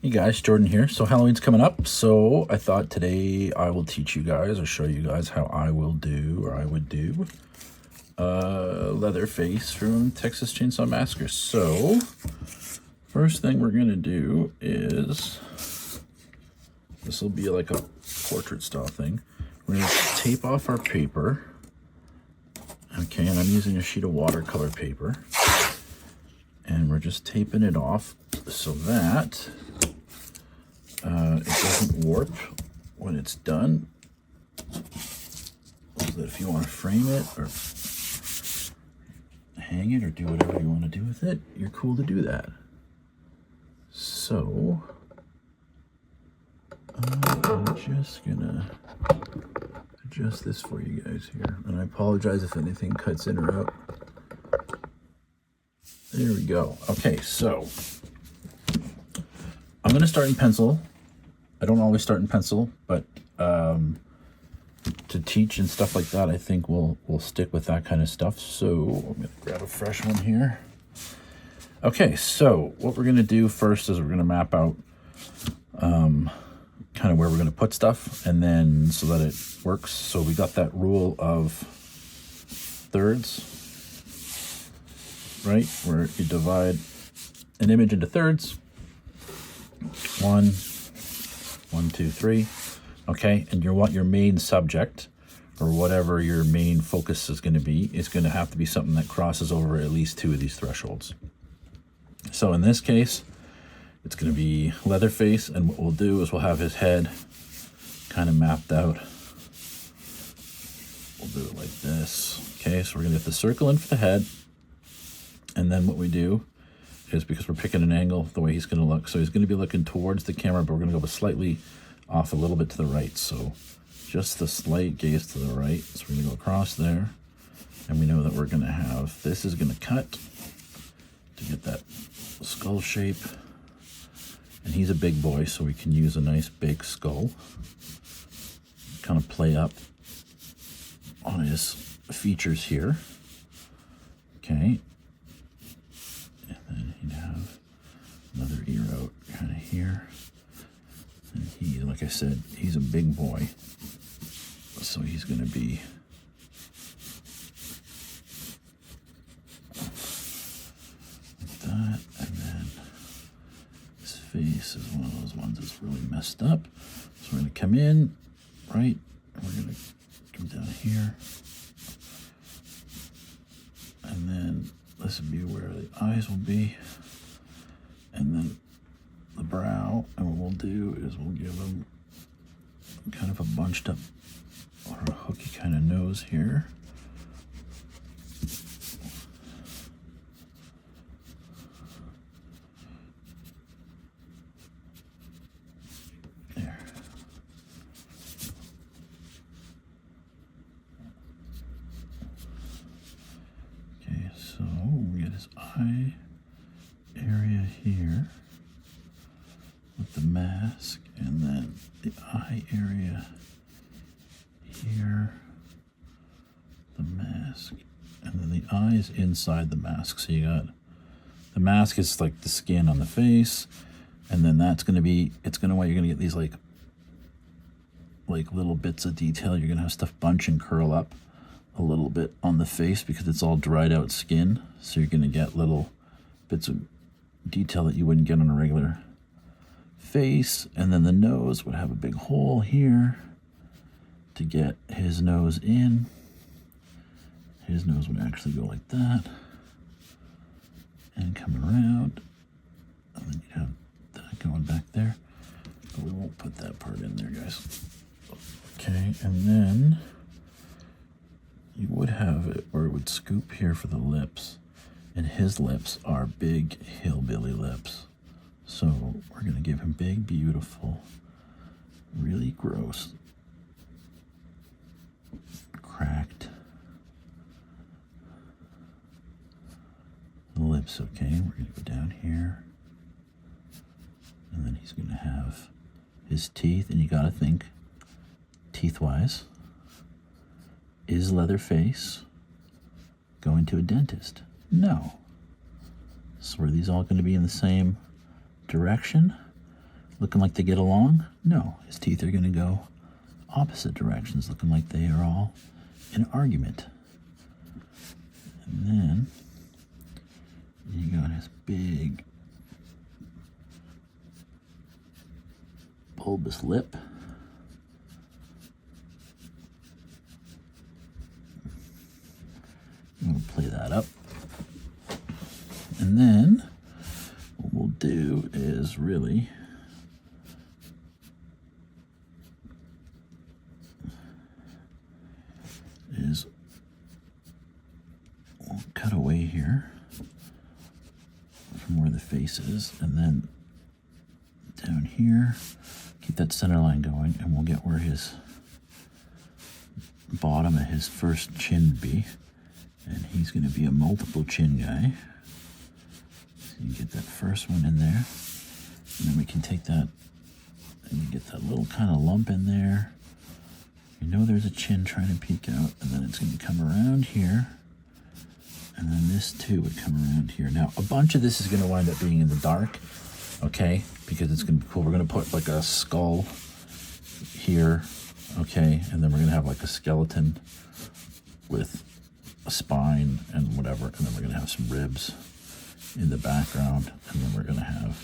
Hey guys, Jordan here. So Halloween's coming up, so I thought today I will teach you guys or show you guys how I would do Leatherface from Texas Chainsaw Massacre. So first thing we're gonna do is, this will be like a portrait style thing. We're gonna tape off our paper. Okay, and I'm using a sheet of watercolor paper. And we're just taping it off so that it doesn't warp when it's done. So that if you want to frame it or hang it or do whatever you want to do with it, you're cool to do that. So I'm just gonna adjust this for you guys here. And I apologize if anything cuts in or out. There we go. Okay, so I'm going to start in pencil. I don't always start in pencil, but to teach and stuff like that, I think we'll stick with that kind of stuff. So I'm going to grab a fresh one here. Okay, so what we're going to do first is we're going to map out kind of where we're going to put stuff, and then so that it works. So we got that rule of thirds, right, where you divide an image into thirds. 1, 2, 3. Okay, and you want your main subject, or whatever your main focus is going to be, is going to have to be something that crosses over at least 2 of these thresholds. So in this case, it's going to be Leatherface, and what we'll do is we'll have his head kind of mapped out. We'll do it like this. Okay, so we're going to get the circle in for the head. And then what we do is, because we're picking an angle, the way he's going to look. So he's going to be looking towards the camera, but we're going to go slightly off a little bit to the right. So just the slight gaze to the right. So we're going to go across there. And we know that we're going to have, this is going to cut to get that skull shape. And he's a big boy, so we can use a nice big skull. Kind of play up on his features here. Okay. And then he'd have another ear out kind of here. And he, like I said, he's a big boy. So he's going to be like that. And then his face is one of those ones that's really messed up. So we're going to come in, right? And we're going to come down here. And then this would be where the eyes will be, and then the brow. And what we'll do is we'll give them kind of a bunched up or a hooky kind of nose here. There. Okay, so we get his eye area here with the mask, and then the eye area here, the mask, and then the eyes inside the mask. So you got the mask is like the skin on the face, and then that's going to be, it's going to, you're going to get these like little bits of detail. You're going to have stuff bunch and curl up a little bit on the face because it's all dried out skin. So you're going to get little bits of detail that you wouldn't get on a regular face. And then the nose would have a big hole here to get his nose in. His nose would actually go like that and come around, and then you'd have that going back there, but we won't put that part in there, guys. Okay, and then you would have it where it would scoop here for the lips, and his lips are big hillbilly lips. So we're going to give him big, beautiful, really gross, cracked lips. Okay, we're going to go down here, and then he's going to have his teeth, and you got to think teeth-wise. Is Leatherface going to a dentist? No. So are these all going to be in the same direction? looking like they get along? No, his teeth are going to go opposite directions, looking like they are all in argument. And then you got his big bulbous lip. I'm going to play that up. And then what we'll do is really we'll cut away here from where the face is, and then down here, keep that center line going, and we'll get where his bottom of his first chin would be. And he's going to be a multiple chin guy. So you get that first one in there. And then we can take that and you get that little kind of lump in there. You know there's a chin trying to peek out. And then it's going to come around here. And then this too would come around here. Now, a bunch of this is going to wind up being in the dark. Okay? Because it's going to be cool. We're going to put like a skull here. Okay? And then we're going to have like a skeleton with a spine and whatever, and then we're going to have some ribs in the background, and then we're going to have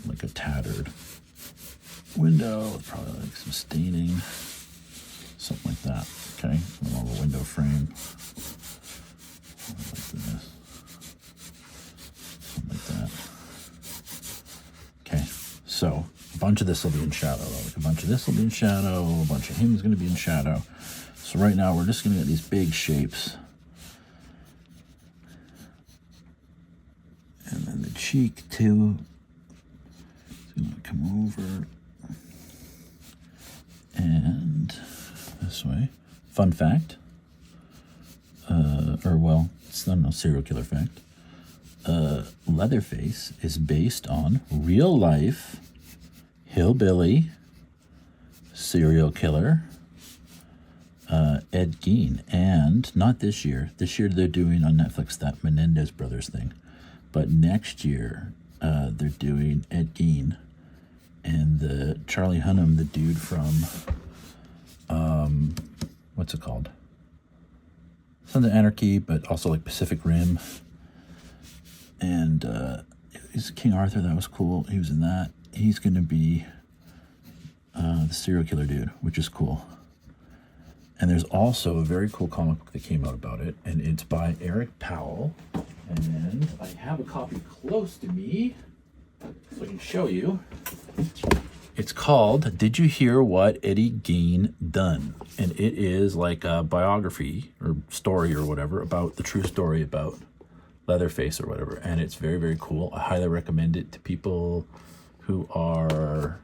like a tattered window with probably like some staining, something like that. Okay, and all the window frame like this, something like that. Okay, so a bunch of this will be in shadow, like a bunch of this will be in shadow, a bunch of him is going to be in shadow. So right now we're just going to get these big shapes. And then the cheek too. It's going to come over. And this way. Fun fact. It's not a serial killer fact. Leatherface is based on real life hillbilly serial killer Ed Gein, and not this year. This year they're doing on Netflix that Menendez brothers thing, but next year they're doing Ed Gein and the Charlie Hunnam, the dude from what's it called? Sons of Anarchy, but also like Pacific Rim, and he's King Arthur. That was cool. He was in that. He's going to be the serial killer dude, which is cool. And there's also a very cool comic book that came out about it, and it's by Eric Powell. And I have a copy close to me, so I can show you. It's called Did You Hear What Eddie Gein Done? And it is like a biography or story or whatever about the true story about Leatherface or whatever. And it's very, very cool. I highly recommend it to people who are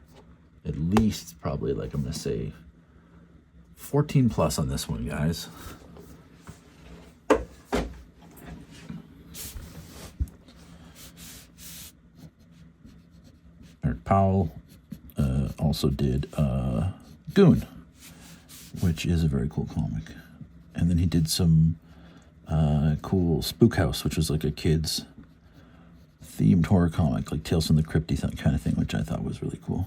at least probably, like I'm going to say, 14 plus on this one, guys. Eric Powell also did Goon, which is a very cool comic. And then he did some cool Spook House, which was like a kid's themed horror comic, like Tales from the Crypt kind of thing, which I thought was really cool.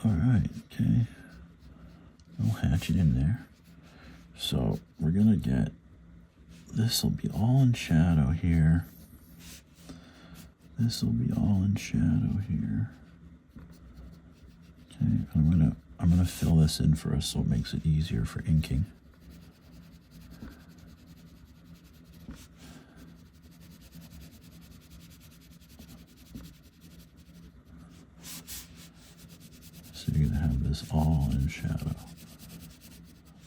All right, okay. No hatching in there. So we're going to get, this will be all in shadow here. This will be all in shadow here. Okay, I'm gonna fill this in for us so it makes it easier for inking. So you're gonna have this all in shadow.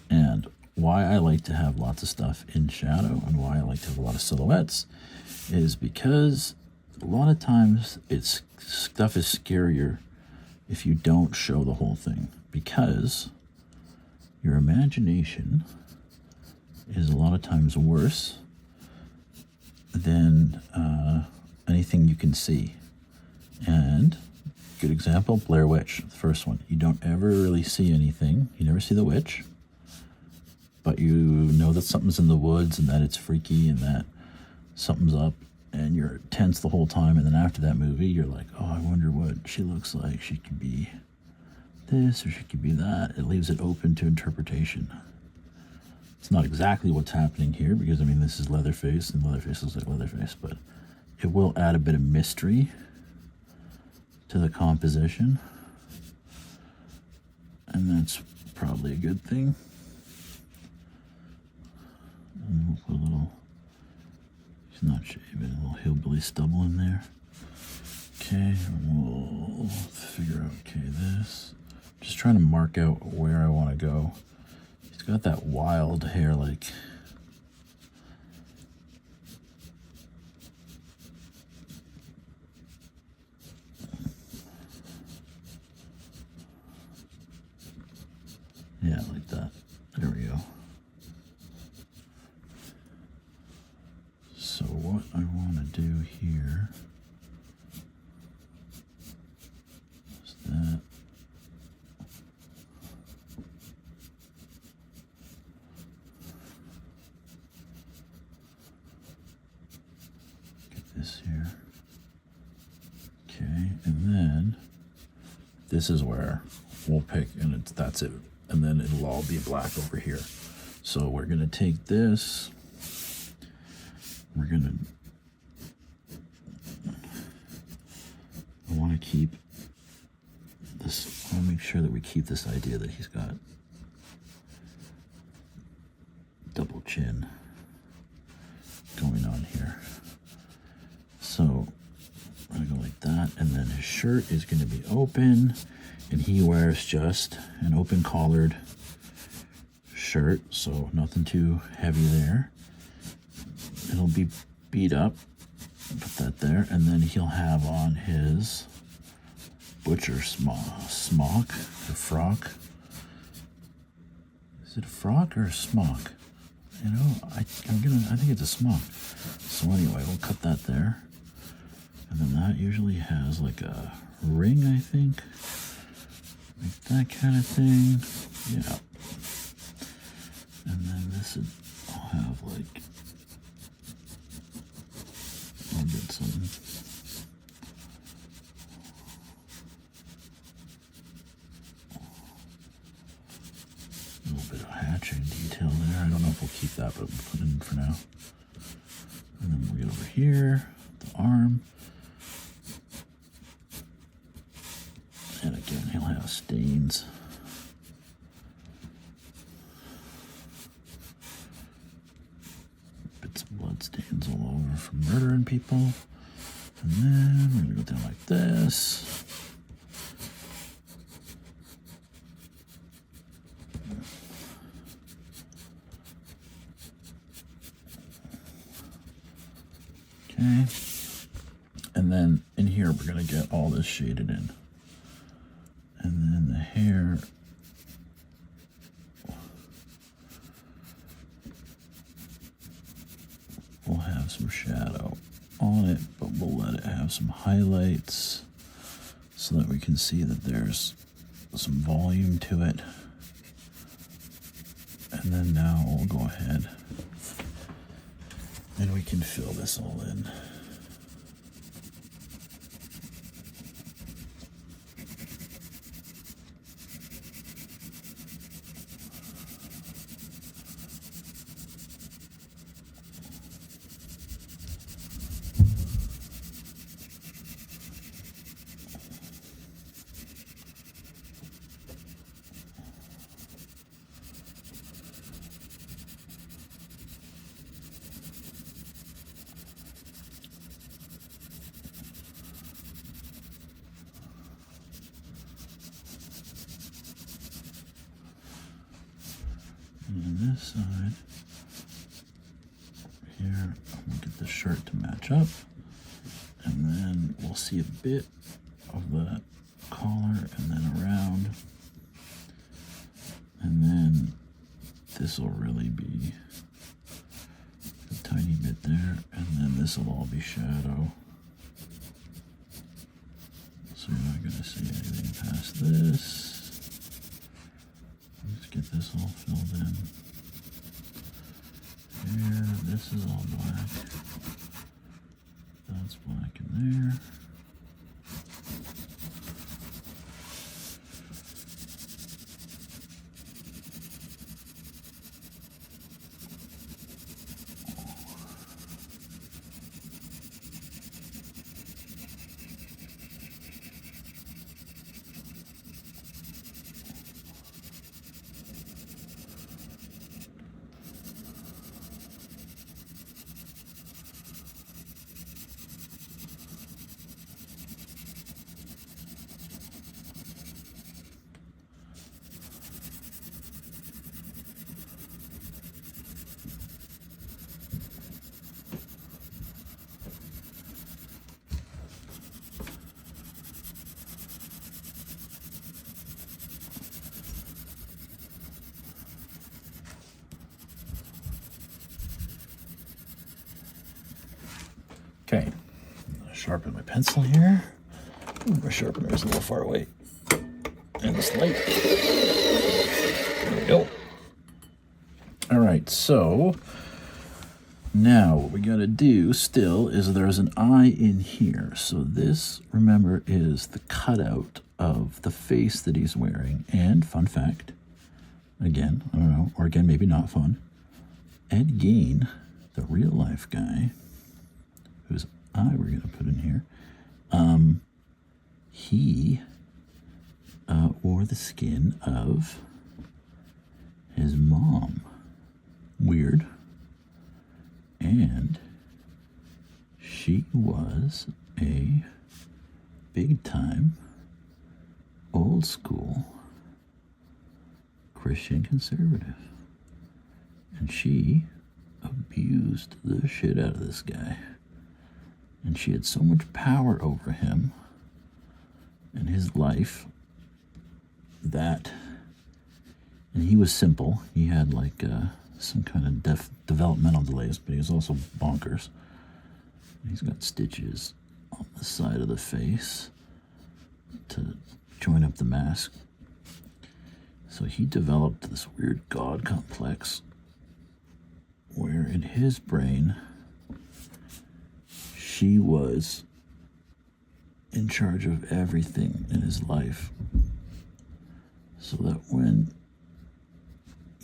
And why I like to have lots of stuff in shadow and why I like to have a lot of silhouettes is because a lot of times stuff is scarier if you don't show the whole thing, because your imagination is a lot of times worse than anything you can see. And good example, Blair Witch, the first one. You don't ever really see anything. You never see the witch, but you know that something's in the woods and that it's freaky and that something's up. and you're tense the whole time, and then after that movie, you're like, oh, I wonder what she looks like. She could be this, or she could be that. It leaves it open to interpretation. It's not exactly what's happening here, because, I mean, this is Leatherface, and Leatherface looks like Leatherface, but it will add a bit of mystery to the composition, and that's probably a good thing. And we'll put a little, he's not shaving, a little hillbilly stubble in there. Okay, we'll figure out, okay, this. Just trying to mark out where I want to go. He's got that wild hair, like, yeah, like that. There we go. So what I want to do here is that. Get this here. Okay, and then this is where we'll pick, and that's it. And then it'll all be black over here. So we're gonna take this. We're gonna, I wanna keep this, I wanna make sure that we keep this idea that he's got double chin going on here. So we're gonna go like that, and then his shirt is gonna be open, and he wears just an open collared shirt, so nothing too heavy there. It'll be beat up, put that there, and then he'll have on his butcher smock or frock. Is it a frock or a smock? You know, I think it's a smock. So anyway, we'll cut that there, and then that usually has like a ring, I think, like that kind of thing. Yeah, and then this would, I'll have like. I'll get some little bit of hatching detail there. I don't know if we'll keep that, but we'll put it in for now. And then we'll get over here, the arm. And again, he'll have stains. Bits of blood stains all over from murdering people. And then we're gonna go down like this. Okay. And then in here, we're gonna get all this shaded in. And then the hair, we'll have some shadow on it, but we'll let it have some highlights so that we can see that there's some volume to it. And then now we'll go ahead and we can fill this all in. And on this side, here, we'll get the shirt to match up, and then we'll see a bit of the collar, and then around, and then this will really be a tiny bit there, and then this will all be shadow. So you're not going to see anything past this. Let's get this all filled in. Here, this is all black. there. Okay, sharpen my pencil here. Ooh, my sharpener is a little far away. And this light. There we go. All right, so now what we gotta do still is there's an eye in here. So this, remember, is the cutout of the face that he's wearing. And fun fact, again, I don't know, or again, maybe not fun, Ed Gein, the real life guy, whose eye we're going to put in here, he wore the skin of his mom. Weird. And she was a big-time, old-school Christian conservative. And she abused the shit out of this guy. And she had so much power over him and his life that, and he was simple. He had like some kind of developmental delays, but he was also bonkers. He's got stitches on the side of the face to join up the mask. So he developed this weird God complex where in his brain, she was in charge of everything in his life. So that when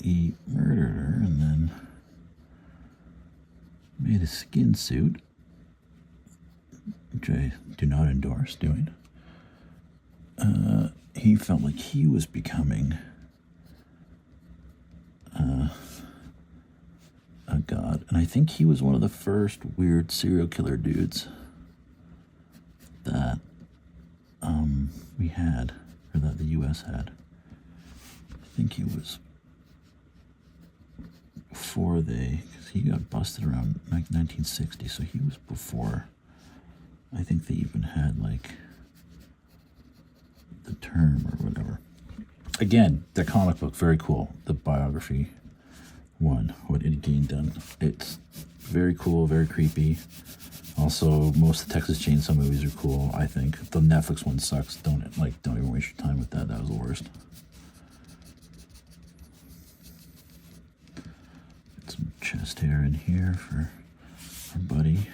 he murdered her and then made a skin suit, which I do not endorse doing, he felt like he was becoming a god. And I think he was one of the first weird serial killer dudes that we had, or that the U.S. had. I think he was before because he got busted around like 1960, so he was before, I think they even had like the term or whatever. Again, the comic book, very cool. The biography one, what Ed Gein done. It's very cool, very creepy. Also, most of the Texas Chainsaw movies are cool, I think. The Netflix one sucks. Don't even waste your time with that. That was the worst. Get some chest hair in here for our buddy.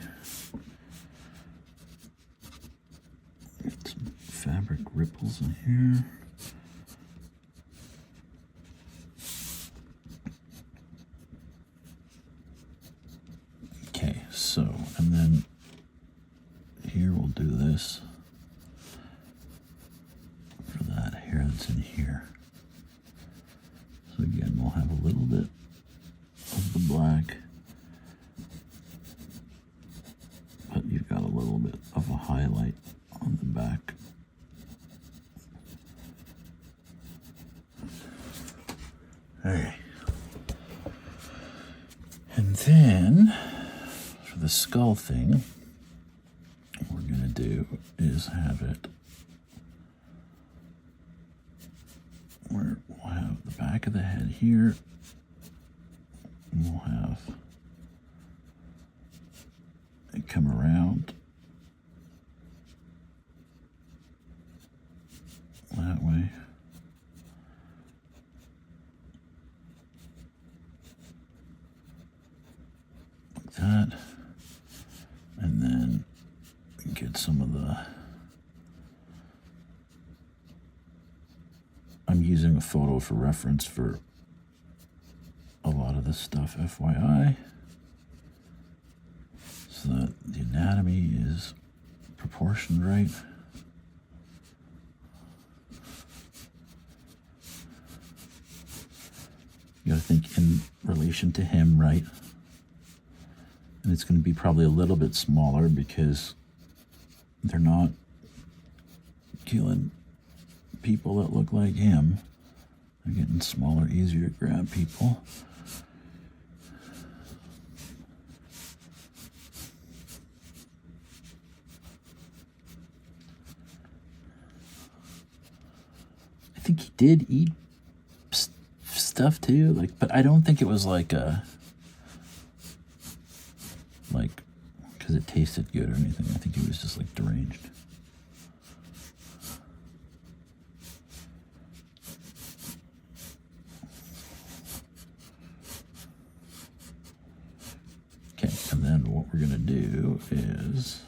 Get some fabric ripples in here. Okay, so, and then here we'll do this for that hair that's in here. So again, we'll have a little bit of the black, but you've got a little bit of a highlight on the back. Okay. And then for the skull thing, what we're going to do is have it where we'll have the back of the head here. And we'll have it come around that way. Like that. And then get some of the... I'm using a photo for reference for a lot of this stuff, FYI, so that the anatomy is proportioned right. You gotta think in relation to him, right? And it's gonna be probably a little bit smaller because they're not killing people that look like him. They're getting smaller, easier to grab people. I think he did eat stuff too, like, but I don't think it was like a, like, because it tasted good or anything. I think he was just like deranged. Okay, and then what we're gonna do is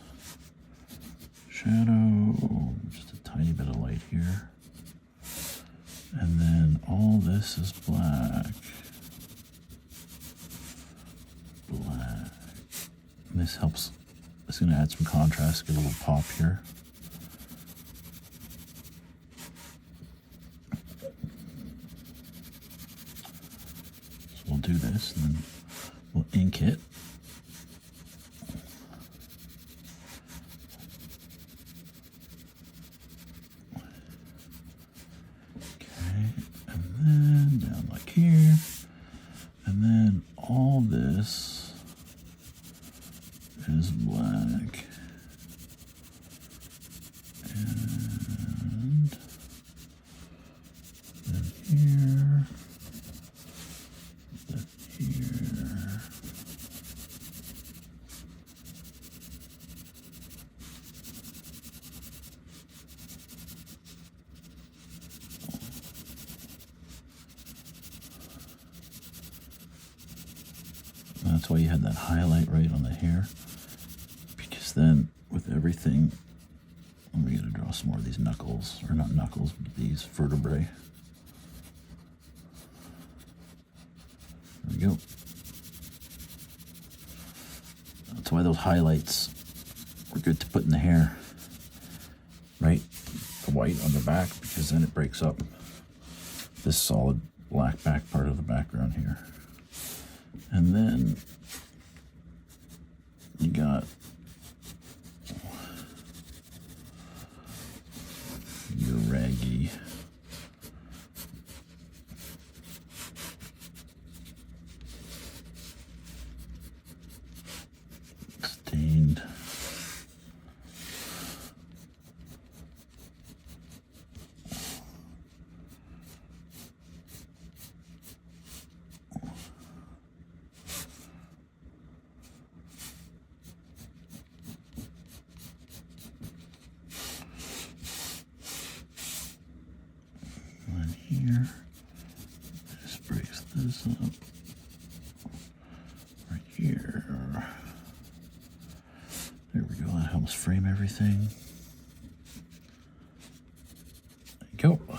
shadow, just a tiny bit of light here. And then all this is black. Black. And this helps. It's going to add some contrast, get a little pop here. So we'll do this, and then we'll ink it. And down like here, and then all this is black, and then here, then here. That's why you had that highlight right on the hair, because then with everything, we gotta draw some more of these knuckles, or not knuckles, but these vertebrae. There we go. That's why those highlights were good to put in the hair, right? The white on the back, because then it breaks up this solid black back part of the background here. And then you got your raggy stained here. Just breaks this up right here. There we go. That helps frame everything. There you go.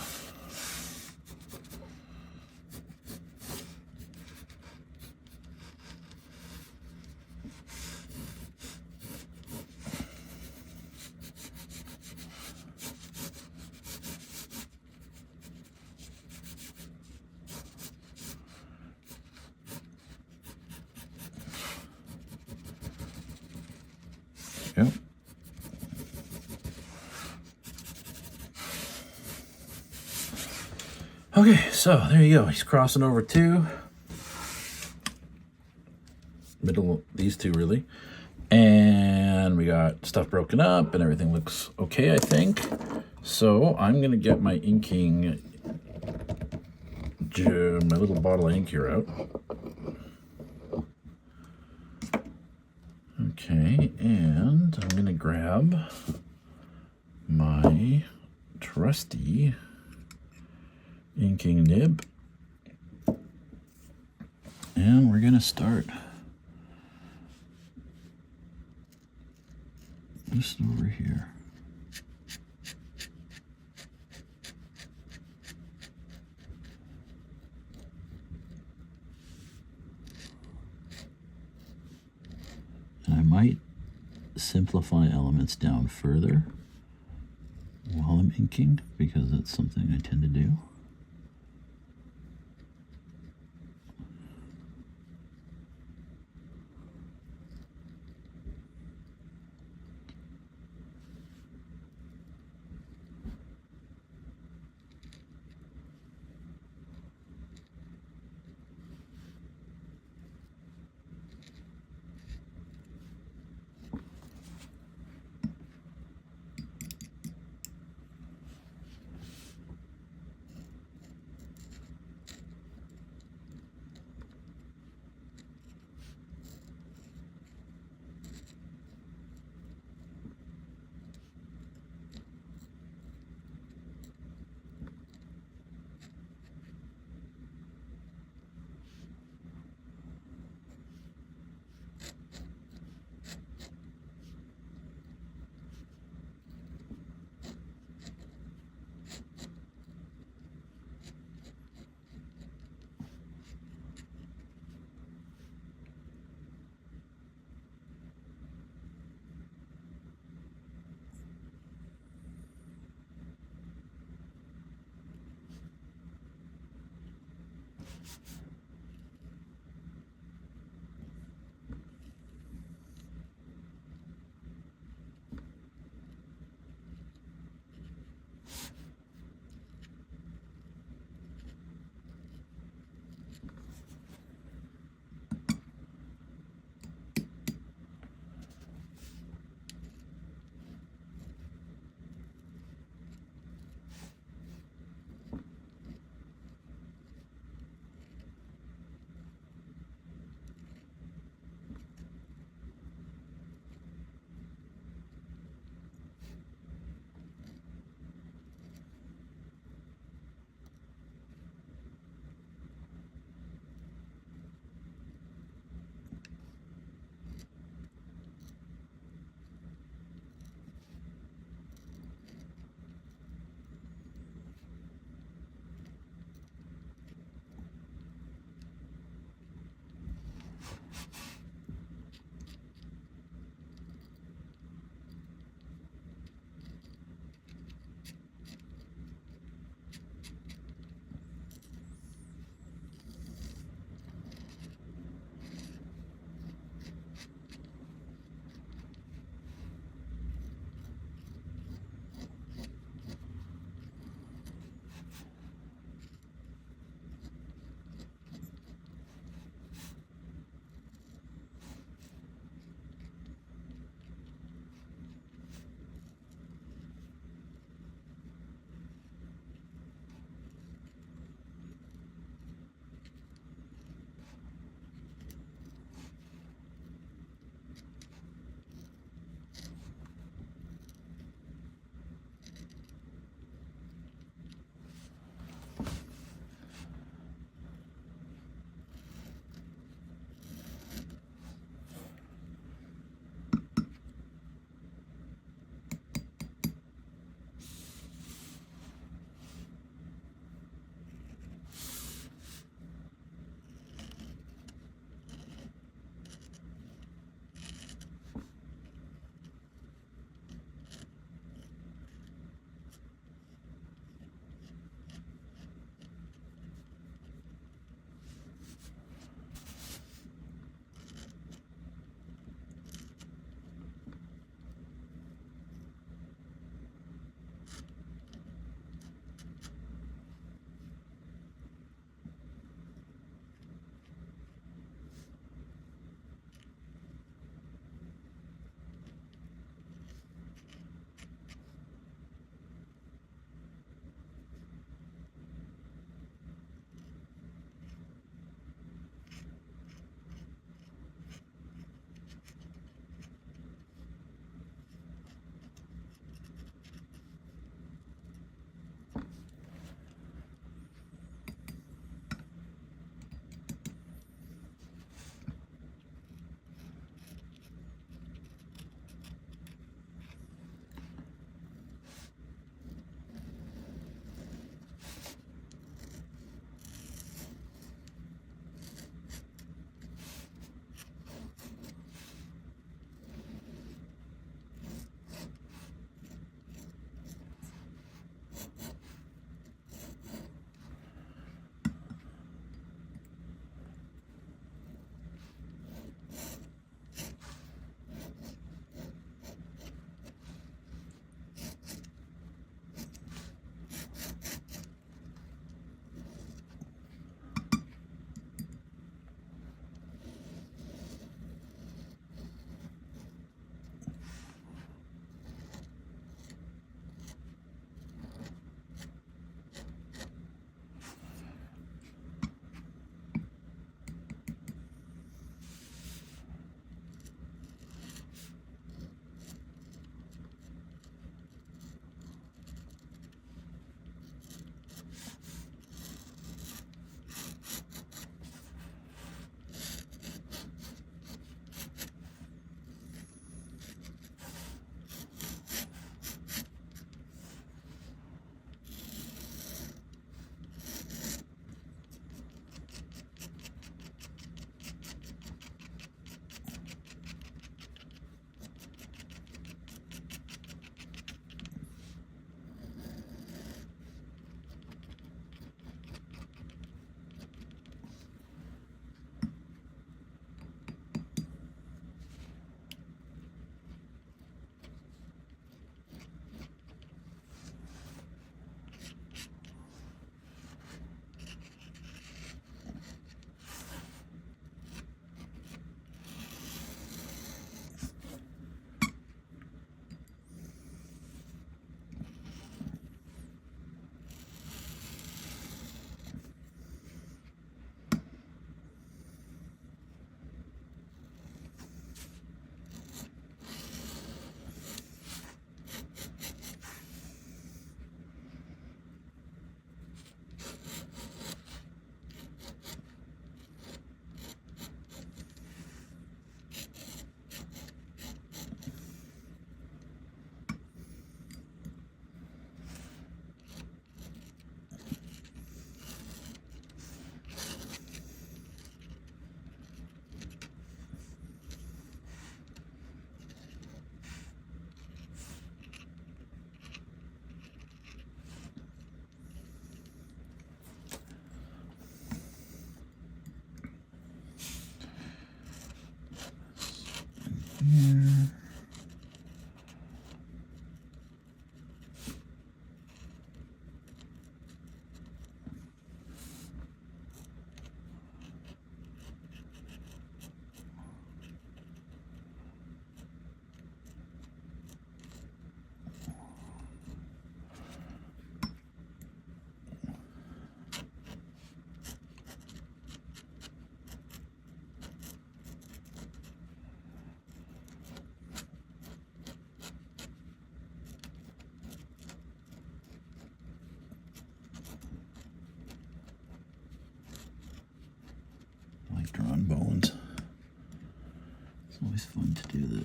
Yep. Okay, so there you go. He's crossing over two. Middle, these two really. And we got stuff broken up and everything looks okay, I think. So I'm gonna get my inking, my little bottle of ink here out. Okay, and I'm gonna grab my trusty inking nib, and we're gonna start just over here. And I might simplify elements down further while I'm inking, because that's something I tend to do.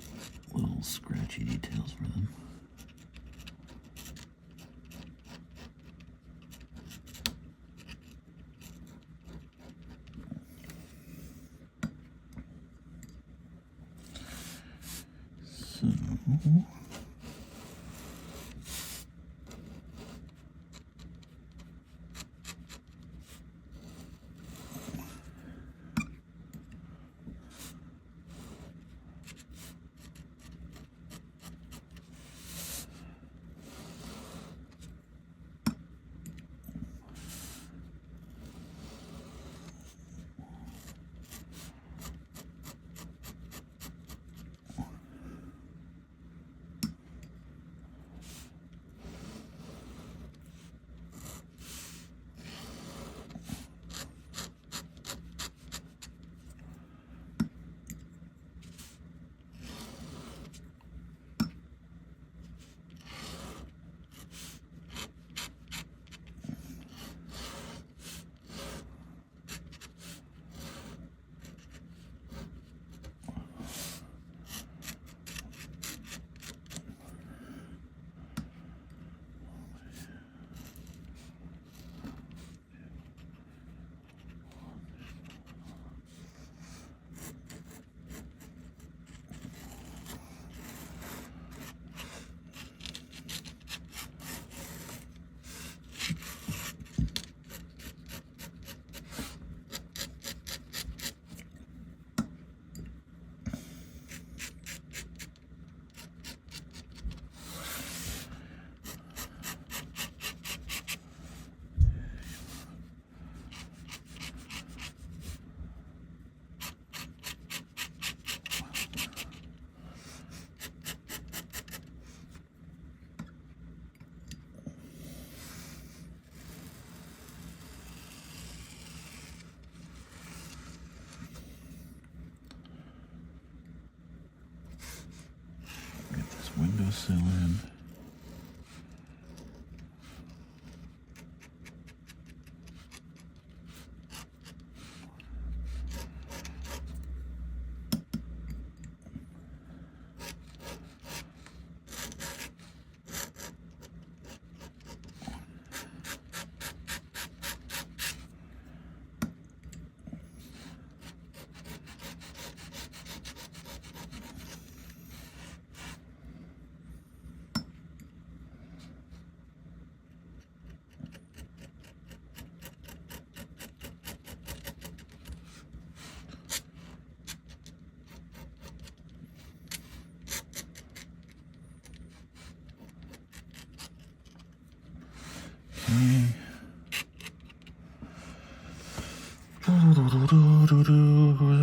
get little scratchy details for them. So get this windowsill in.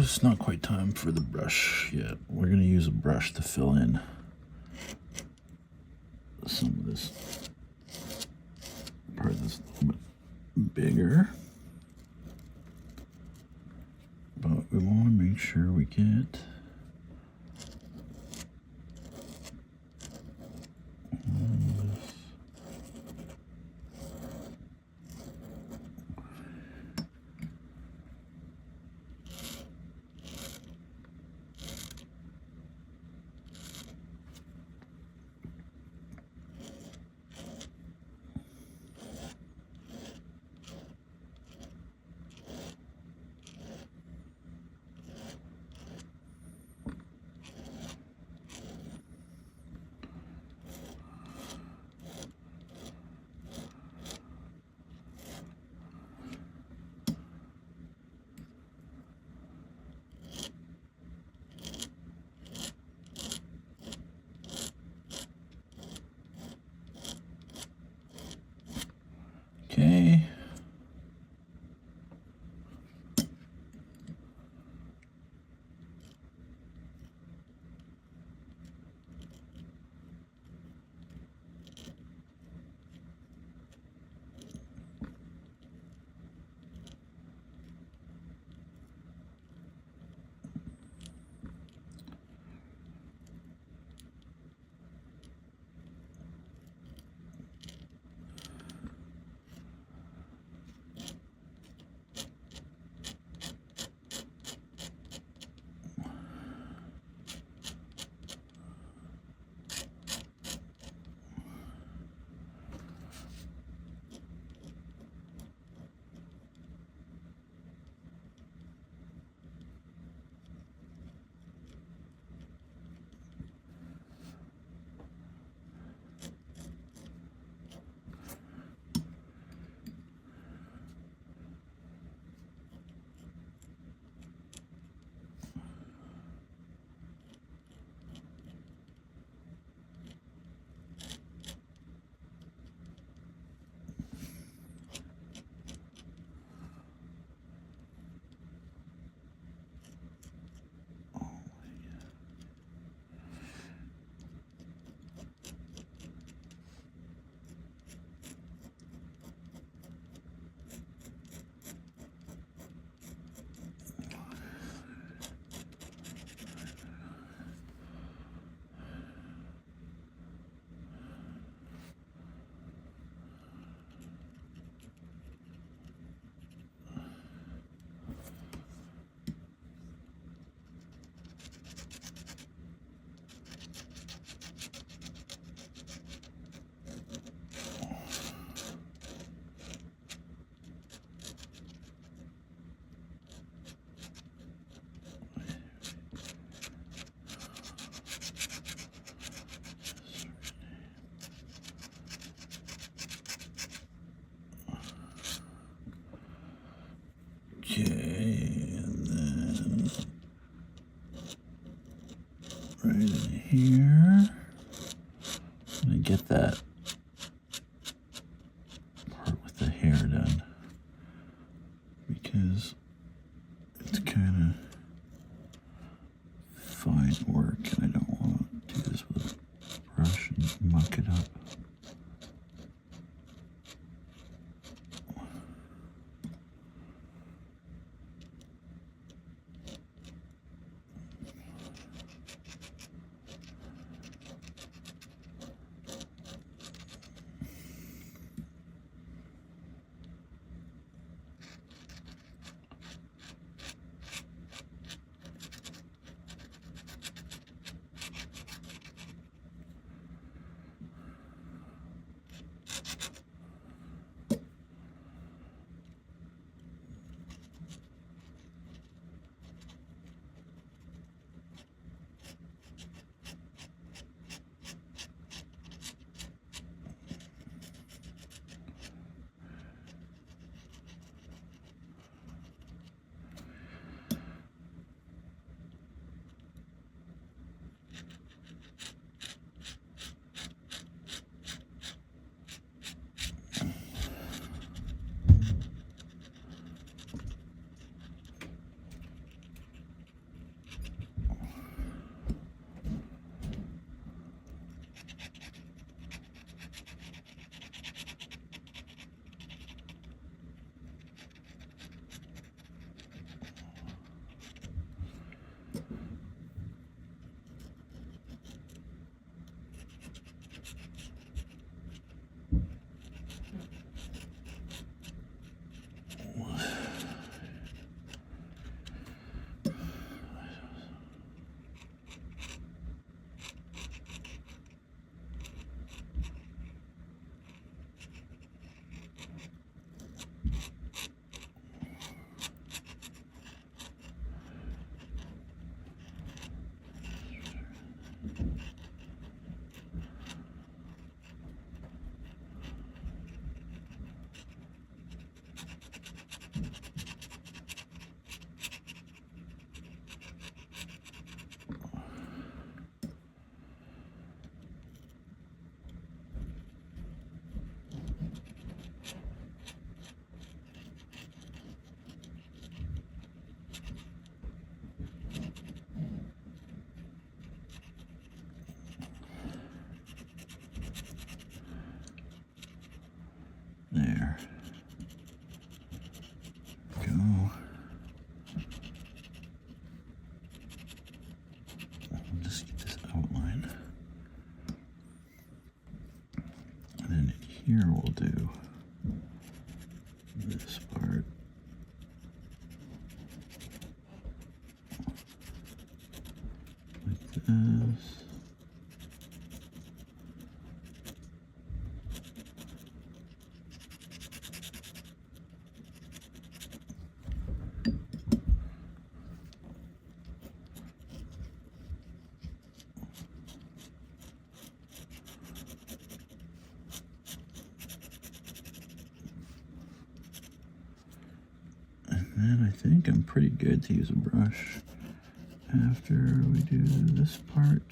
It's not quite time for the brush yet. We're going to use a brush to fill in some of this part that's a little bit bigger. But we want to make sure we get this. here. I'm gonna get that part with the hair done because it's kind of fine work and I don't want to do this with a brush and muck it up. There. Go. I'll just get this outline. And then in here we'll do this part. Like this. And I think I'm pretty good to use a brush after we do this part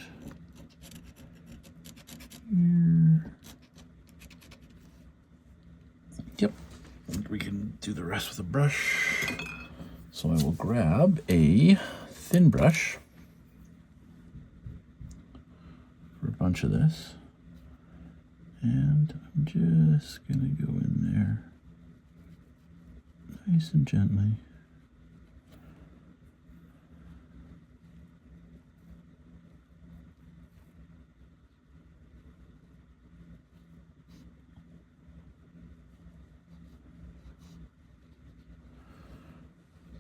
here. Yep, we can do the rest with a brush. So I will grab a thin brush for a bunch of this. And I'm just gonna go in there nice and gently.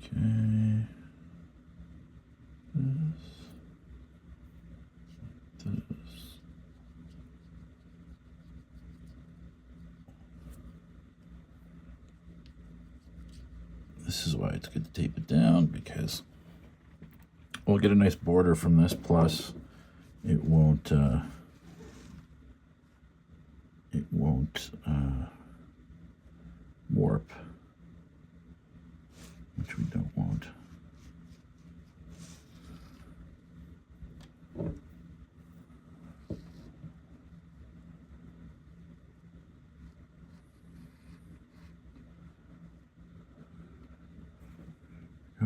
Okay. This. This is why it's good to tape it down, because we'll get a nice border from this, plus it won't warp, which we don't want.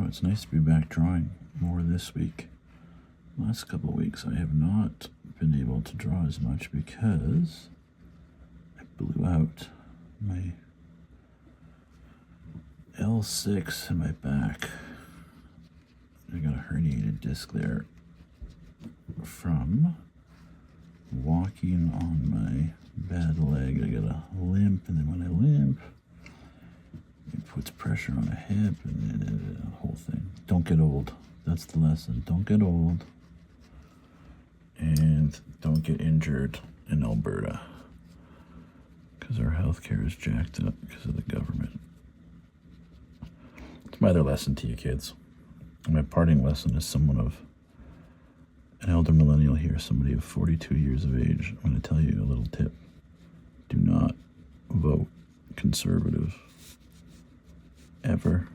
Oh, it's nice to be back drawing more this week. Last couple of weeks I have not been able to draw as much because I blew out my L6 in my back. I got a herniated disc there from walking on my bad leg. I got a limp, and then when I limp, it puts pressure on a hip, and the whole thing. Don't get old. That's the lesson. Don't get old, and don't get injured in Alberta, because our healthcare is jacked up because of the government. It's my other lesson to you kids. My parting lesson is someone of an elder millennial here, somebody of 42 years of age. I'm going to tell you a little tip. Do not vote conservative ever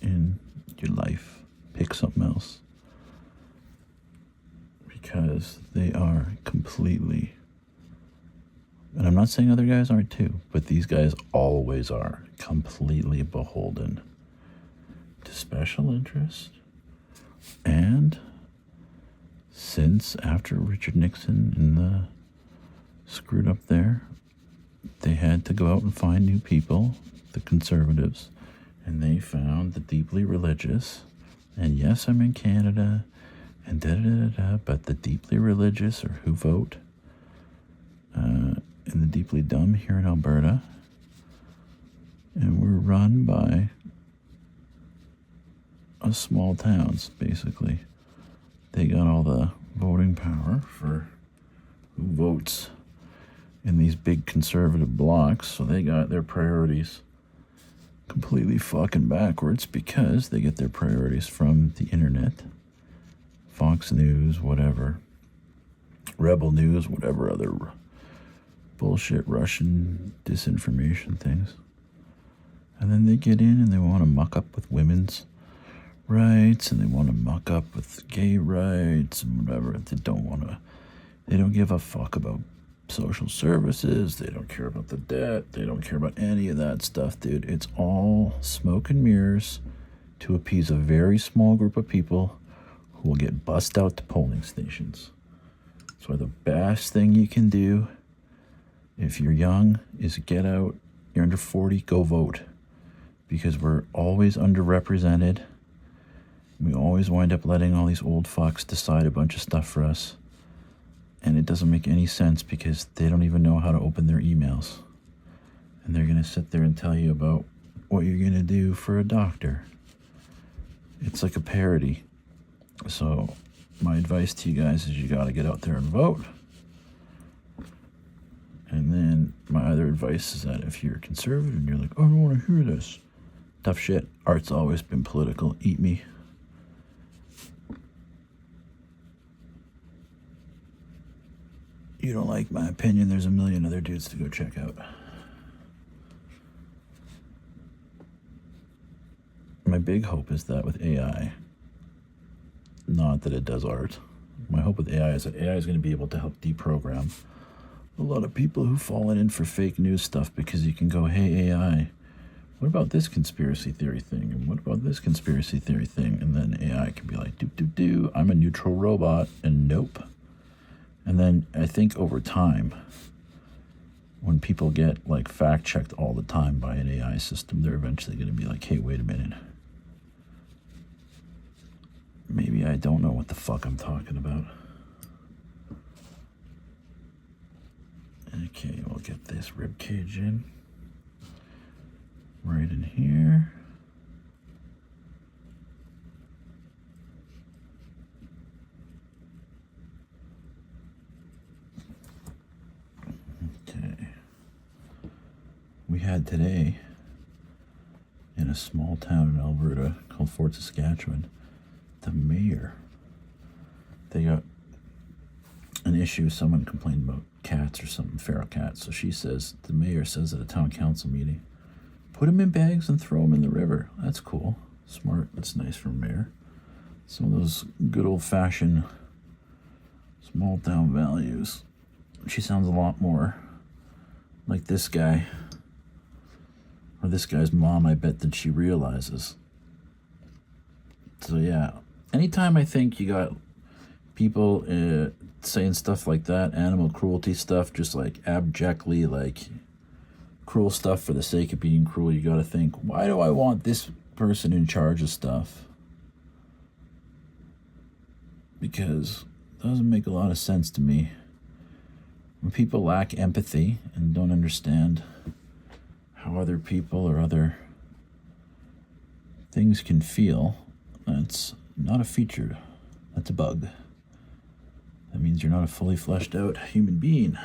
in your life. Pick something else, because they are completely, and I'm not saying other guys aren't too, but these guys always are completely beholden to special interest. And since after Richard Nixon and the screwed up there, they had to go out and find new people, the conservatives, and they found the deeply religious. And yes, I'm in Canada, and but the deeply religious are who vote, and the deeply dumb here in Alberta. And we're run by small towns, basically. They got all the voting power for who votes in these big conservative blocks, so they got their priorities completely fucking backwards because they get their priorities from the internet, Fox News, whatever, Rebel News, whatever other bullshit Russian disinformation things. And then they get in and they want to muck up with women's rights, and they want to muck up with gay rights and whatever. They don't give a fuck about social services. They don't care about the debt. They don't care about any of that stuff, dude. It's all smoke and mirrors to appease a very small group of people who will get bussed out to polling stations. So the best thing you can do if you're young is get out. You're under 40, go vote, because we're always underrepresented. We always wind up letting all these old fucks decide a bunch of stuff for us. And it doesn't make any sense because they don't even know how to open their emails. And they're going to sit there and tell you about what you're going to do for a doctor. It's like a parody. So my advice to you guys is you got to get out there and vote. And then my other advice is that if you're a conservative and you're like, oh, I don't want to hear this. Tough shit. Art's always been political. Eat me. You don't like my opinion, there's a million other dudes to go check out. My big hope is that with AI, not that it does art, my hope with AI is that AI is going to be able to help deprogram a lot of people who've fallen in for fake news stuff, because you can go, hey AI, what about this conspiracy theory thing? And what about this conspiracy theory thing? And then AI can be like, I'm a neutral robot, and nope. And then I think over time, when people get like fact checked all the time by an AI system, they're eventually going to be like, hey, wait a minute. Maybe I don't know what the fuck I'm talking about. Okay, we'll get this rib cage in. Right in here. We had today, in a small town in Alberta called Fort Saskatchewan, the mayor, they got an issue. Someone complained about cats or something, feral cats. So the mayor says at a town council meeting, put them in bags and throw them in the river. That's cool. Smart. That's nice for a mayor. Some of those good old-fashioned small town values. She sounds a lot more like this guy, or this guy's mom, I bet, than she realizes. So yeah, anytime I think you got people saying stuff like that, animal cruelty stuff, just like abjectly like cruel stuff for the sake of being cruel, you gotta think, why do I want this person in charge of stuff? Because it doesn't make a lot of sense to me. When people lack empathy and don't understand how other people or other things can feel, that's not a feature, that's a bug. That means you're not a fully fleshed out human being.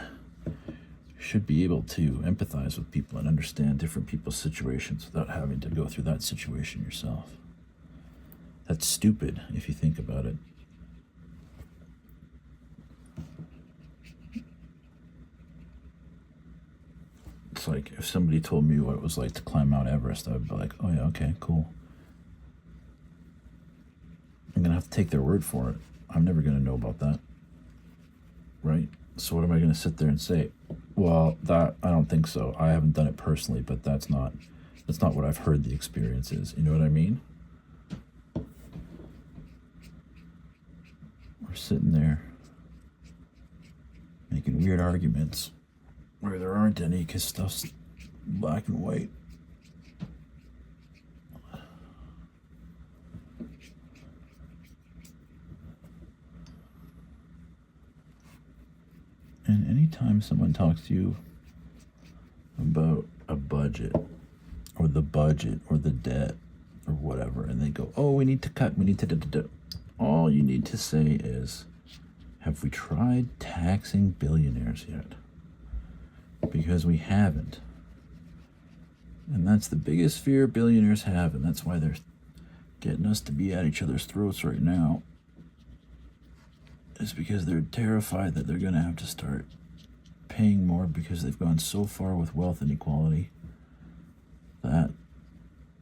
You should be able to empathize with people and understand different people's situations without having to go through that situation yourself. That's stupid if you think about it. It's like if somebody told me what it was like to climb Mount Everest, I would be like, oh yeah, okay, cool. I'm gonna have to take their word for it. I'm never gonna know about that. Right? So what am I gonna sit there and say? Well, that I don't think so. I haven't done it personally, but that's not what I've heard the experience is. You know what I mean? We're sitting there making weird arguments where there aren't any because stuff's black and white. And anytime someone talks to you about a budget or the debt or whatever, and they go, oh, we need to cut, we need to do. All you need to say is, have we tried taxing billionaires yet? Because we haven't. And that's the biggest fear billionaires have, and that's why they're getting us to be at each other's throats right now. Is because they're terrified that they're going to have to start paying more because they've gone so far with wealth inequality that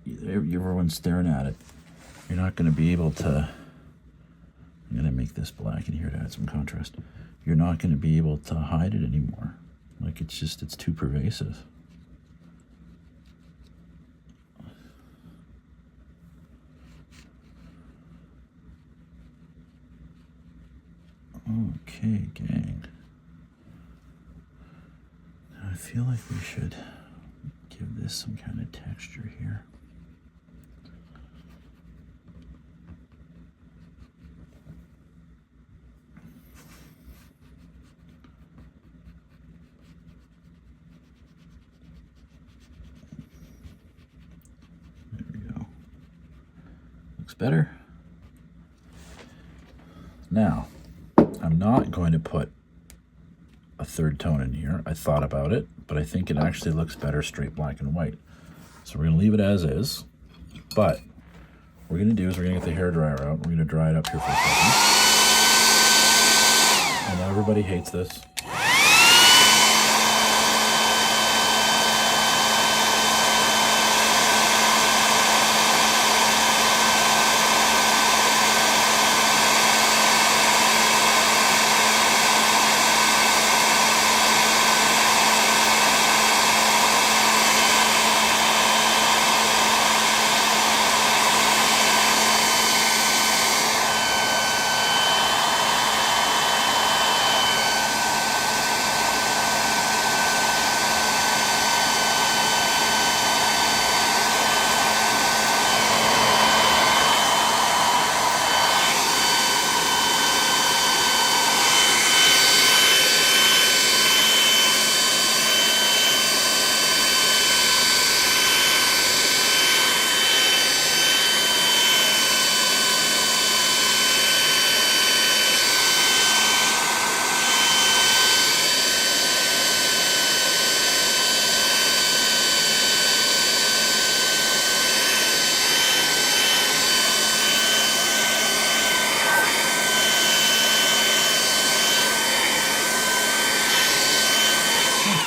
everyone's staring at it. You're not going to be able to... I'm going to make this black in here to add some contrast. You're not going to be able to hide it anymore. Like, it's too pervasive. Okay, gang. Now I feel like we should give this some kind of texture here. There we go. Looks better. Now, I'm not going to put a third tone in here. I thought about it, but I think it actually looks better straight black and white. So we're going to leave it as is, but what we're going to do is we're going to get the hairdryer out. We're going to dry it up here for a second. I know everybody hates this.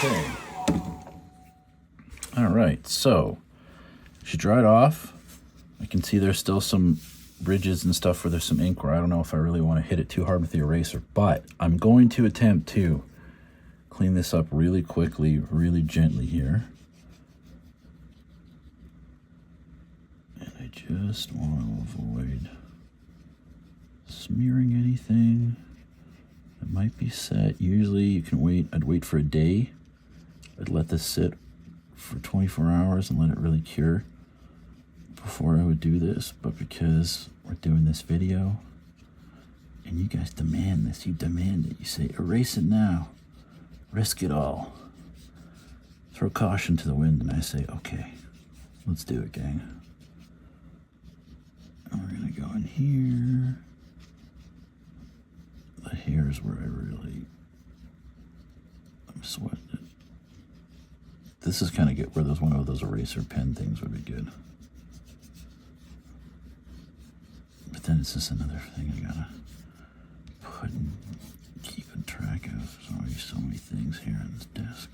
Okay. All right, so she dried off. I can see there's still some ridges and stuff where there's some ink where I don't know if I really want to hit it too hard with the eraser, but I'm going to attempt to clean this up really quickly, really gently here. And I just want to avoid smearing anything that might be set. Usually you can wait, I'd wait for a day. I'd let this sit for 24 hours and let it really cure before I would do this. But because we're doing this video and you guys demand this, you demand it. You say, erase it now, risk it all, throw caution to the wind. And I say, okay, let's do it, gang. And we're gonna go in here. The hair is where I'm sweating it. This is kind of good where one of those eraser pen things would be good. But then it's just another thing I gotta put and keep in track of. There's always so many things here on this desk.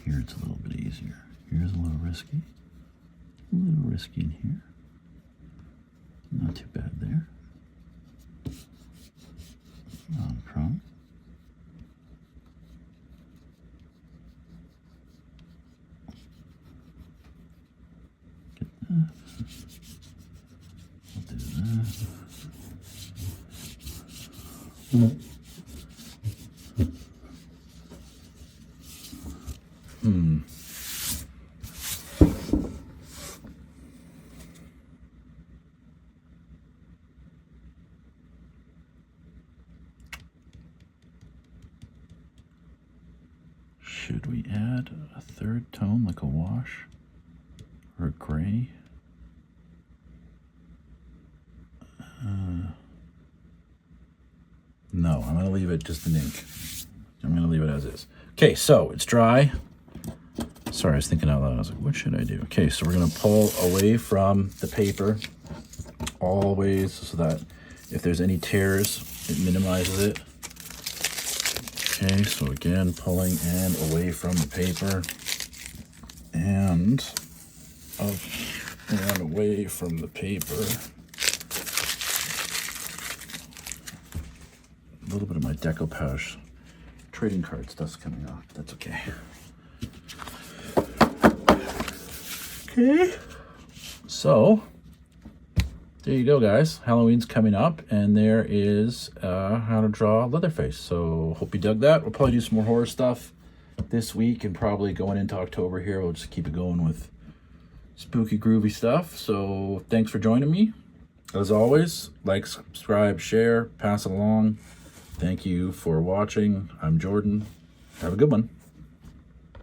Here it's a little bit easier. Here's a little risky. A little risky in here. Not too bad there. Non-chrome. Get that. We'll do that. Should we add a third tone, like a wash or a gray? No, I'm going to leave it just an ink. I'm going to leave it as is. Okay, so it's dry. Sorry, I was thinking out loud. I was like, what should I do? Okay, so we're going to pull away from the paper always so that if there's any tears, it minimizes it. Okay, so again, pulling and away from the paper and up and away from the paper. A little bit of my decoupage trading card stuff's coming off. That's okay. Okay, so there you go, guys. Halloween's coming up, and there is how to draw Leatherface. So hope you dug that. We'll probably do some more horror stuff this week, and probably going into October here, we'll just keep it going with spooky, groovy stuff. So thanks for joining me. As always, like, subscribe, share, pass it along. Thank you for watching. I'm Jordan. Have a good one.